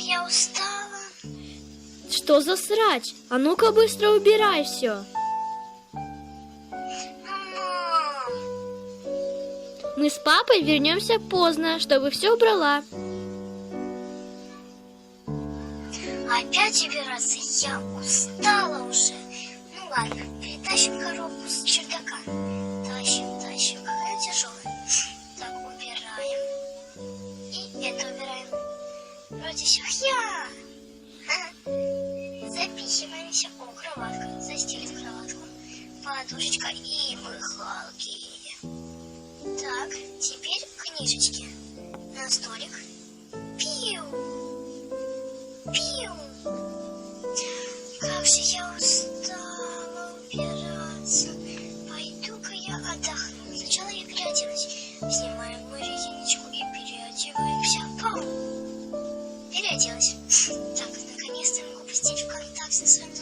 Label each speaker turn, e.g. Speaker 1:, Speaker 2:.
Speaker 1: я устала.
Speaker 2: Что за срач? А ну-ка быстро убирай все.
Speaker 1: Мам,
Speaker 2: Мы с папой вернемся поздно, чтобы все убрала.
Speaker 1: опять убираться? Я устала уже. Ну ладно, перетащим коробку с чердака. Тащим. Какая тяжелая. Так, убираем. И это убираем. Вроде все. Запихиваемся. О, кроватка. Застелим кроватку. Подушечка и мыхалки. Так, теперь книжечки. На столик. Пиу. Как же я устала убираться. Пойду-ка я отдохну. Сначала я переоделась. Снимаем мы резиночку и переодеваемся. Пау! Переоделась. Так, наконец-то я могу посетить ВКонтакте со своим